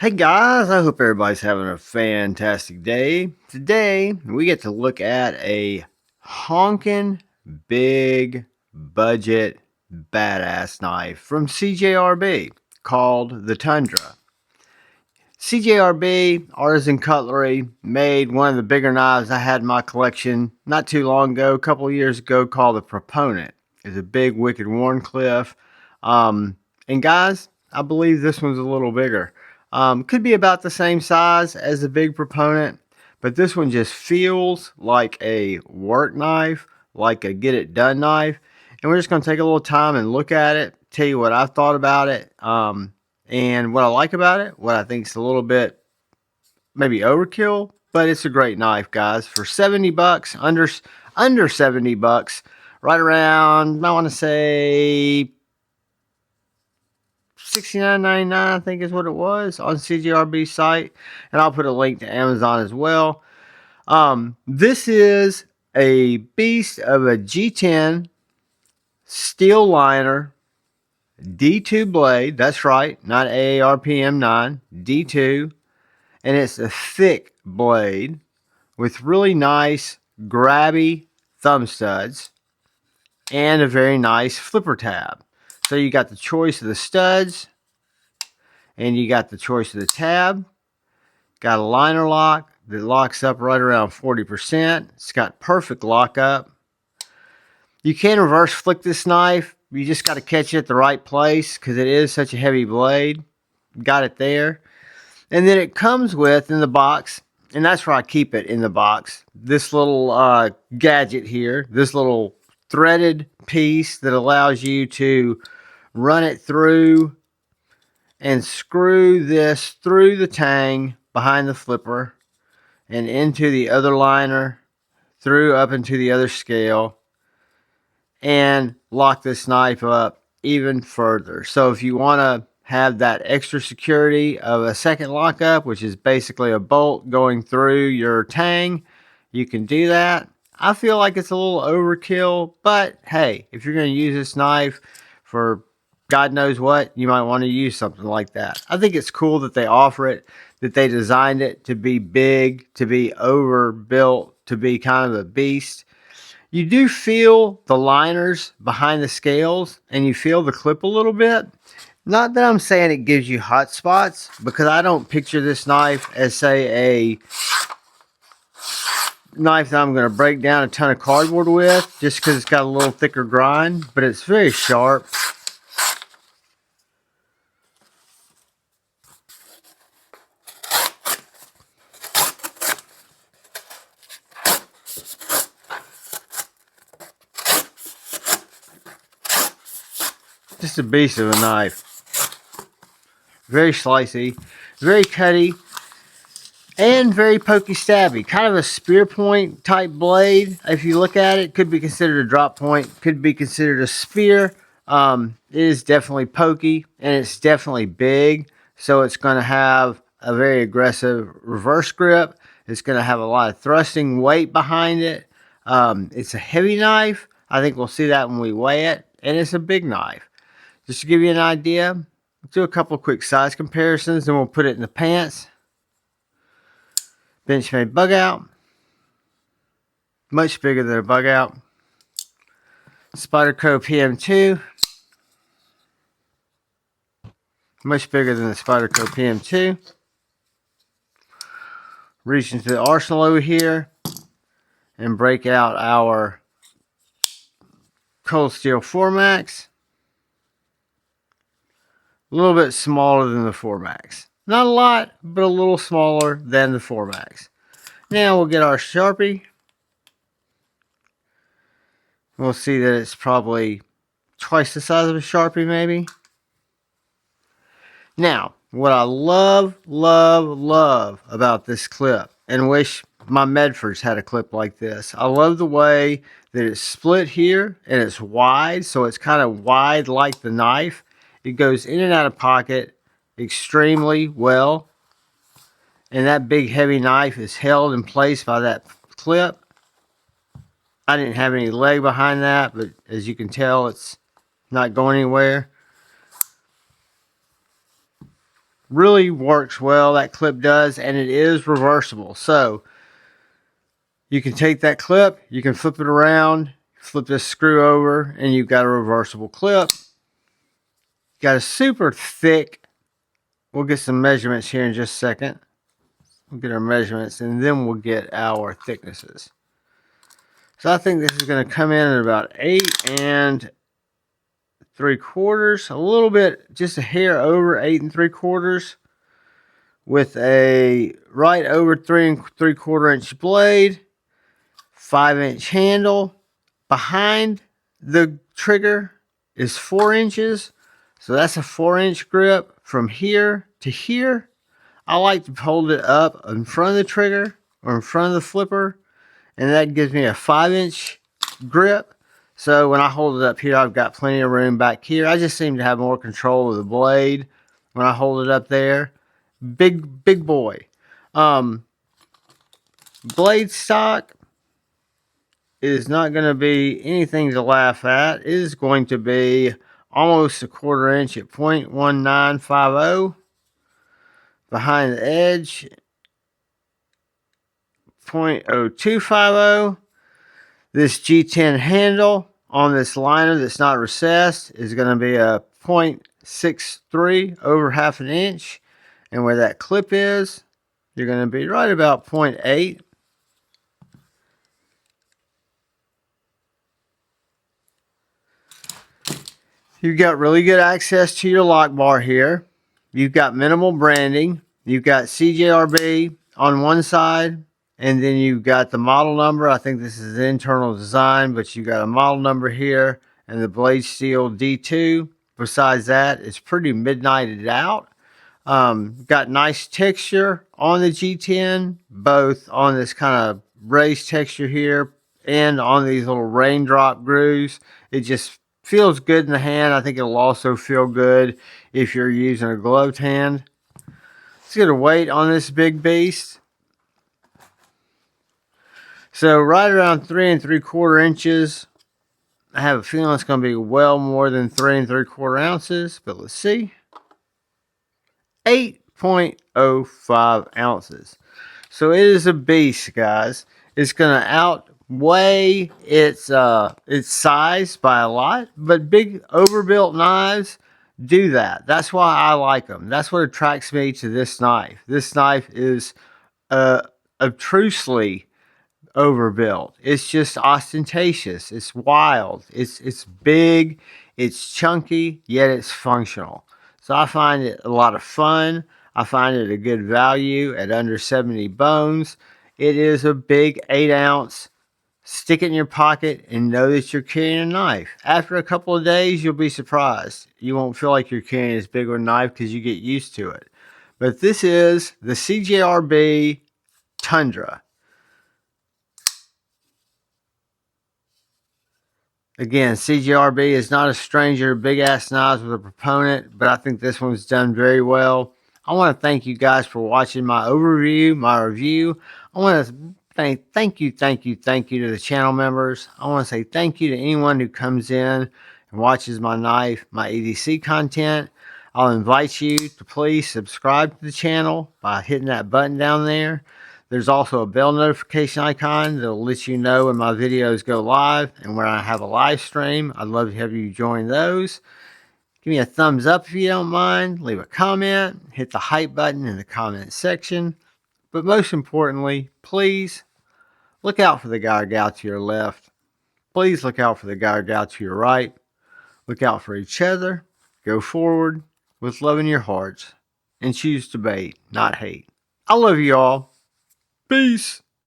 Hey guys, I hope everybody's having a fantastic day. Today, we get to look at a honkin' big budget badass knife from CJRB called the Tundra. CJRB Artisan Cutlery made one of the bigger knives I had in my collection not too long ago, a couple of years ago, called the Proponent. It's a big Wicked Warncliffe. And guys, I believe this one's a little bigger. Could be about the same size as the big Proponent, but this one just feels like a work knife, like a get it done knife. And we're just going to take a little time and look at it, tell you what I've thought about it. And what I like about it, what I think is a little bit maybe overkill, but it's a great knife, guys. For 70 bucks, under 70 bucks, right around, I want to say 69.99, I think is what it was on CJRB site, and I'll put a link to Amazon as well. This is a beast of a G10 steel liner D2 blade. That's right, not AARPM9, D2, and it's a thick blade with really nice grabby thumb studs and a very nice flipper tab. So you got the choice of the studs and you got the choice of the tab. Got a liner lock that locks up right around 40%. It's got perfect lockup. You can reverse flick this knife. You just got to catch it at the right place because it is such a heavy blade. Got it there. And then it comes with, in the box, and that's where I keep it in the box, this little gadget here, this little threaded piece that allows you to run it through and screw this through the tang behind the flipper and into the other liner, through up into the other scale, and lock this knife up even further. So if you want to have that extra security of a second lockup, which is basically a bolt going through your tang, you can do that. I feel like it's a little overkill, but hey, if you're going to use this knife for God knows what, you might want to use something like that. I think it's cool that they offer it, that they designed it to be big, to be overbuilt, to be kind of a beast. You do feel the liners behind the scales and you feel the clip a little bit. Not that I'm saying it gives you hot spots, because I don't picture this knife as, say, a knife that I'm going to break down a ton of cardboard with, just because it's got a little thicker grind, but it's very sharp. Just a beast of a knife. Very slicey, very cutty, and very pokey stabby. Kind of a spear point type blade. If you look at it, could be considered a drop point, could be considered a spear. It is definitely pokey, and it's definitely big. So it's going to have a very aggressive reverse grip. It's going to have a lot of thrusting weight behind it. It's a heavy knife. I think we'll see that when we weigh it. And it's a big knife. Just to give you an idea, let's do a couple of quick size comparisons, then we'll put it in the pants. Benchmade bug out. Much bigger than a bug out. Spyderco PM2. Much bigger than the Spyderco PM2. Reach into the arsenal over here and break out our Cold Steel Formax. A little bit smaller than the Formax. Not a lot, but a little smaller than the Formax. Now we'll get our Sharpie. We'll see that it's probably twice the size of a Sharpie, maybe. Now, what I love about this clip, and wish my Medfords had a clip like this. I love the way that it's split here and it's wide, so it's kind of wide like the knife. It goes in and out of pocket extremely well, and that big heavy knife is held in place by that clip. I didn't have any leg behind that, but as you can tell, it's not going anywhere. really works well. That clip does, and it is reversible. So you can take that clip, you can flip it around, flip this screw over, and you've got a reversible clip. Got a super thick, we'll get some measurements here in just a second. We'll get our measurements, and then we'll get our thicknesses. So I think this is going to come in at about 8 3/4, a little bit, just a hair over 8 3/4, with a right over 3 3/4 inch blade, 5-inch handle. Behind the trigger is 4 inches, so that's a 4-inch grip from here to here. I like to hold it up in front of the trigger or in front of the flipper, and that gives me a 5-inch grip. So when I hold it up here, I've got plenty of room back here. I just seem to have more control of the blade when I hold it up there. Big boy. Blade stock is not going to be anything to laugh at. It is going to be almost a 1/4 inch at 0.1950. Behind the edge, 0.0250. This G10 handle on this liner that's not recessed is going to be a 0.63 over 1/2 inch. And where that clip is, you're going to be right about 0.8. You've got really good access to your lock bar here. You've got minimal branding. You've got CJRB on one side, and then you've got the model number. I think this is the internal design, but you've got a model number here and the blade steel D2. Besides that, it's pretty midnighted out. Got nice texture on the G10, both on this kind of raised texture here and on these little raindrop grooves. It just feels good in the hand. I think it'll also feel good if you're using a gloved hand. Let's get a weight on this big beast. So right around 3 3/4 inches. I have a feeling it's going to be well more than 3 3/4 ounces, but let's see. 8.05 ounces. So it is a beast, guys. It's going to outweigh its size by a lot, but big overbuilt knives do that. That's why I like them. That's what attracts me to this knife. This knife is obtrusely overbuilt. It's just ostentatious. It's wild. It's big. It's chunky, yet it's functional. So I find it a lot of fun. I find it a good value at under 70 bones. It is a big 8-ounce. Stick it in your pocket and know that you're carrying a knife. After a couple of days, you'll be surprised. You won't feel like you're carrying as big of a knife because you get used to it. But this is the CJRB Tundra. Again, CJRB is not a stranger to big-ass knives with a Proponent, but I think this one's done very well. I want to thank you guys for watching my overview, my review. I want to thank you to the channel members. I want to say thank you to anyone who comes in and watches my knife, my EDC content. I'll invite you to please subscribe to the channel by hitting that button down there. There's also a bell notification icon that'll let you know when my videos go live and when I have a live stream. I'd love to have you join those. Give me a thumbs up if you don't mind. Leave a comment. Hit the hype button in the comment section. But most importantly, please look out for the guy or gal to your left. Please look out for the guy or gal to your right. Look out for each other. Go forward with love in your hearts and choose to bait, not hate. I love you all. Peace.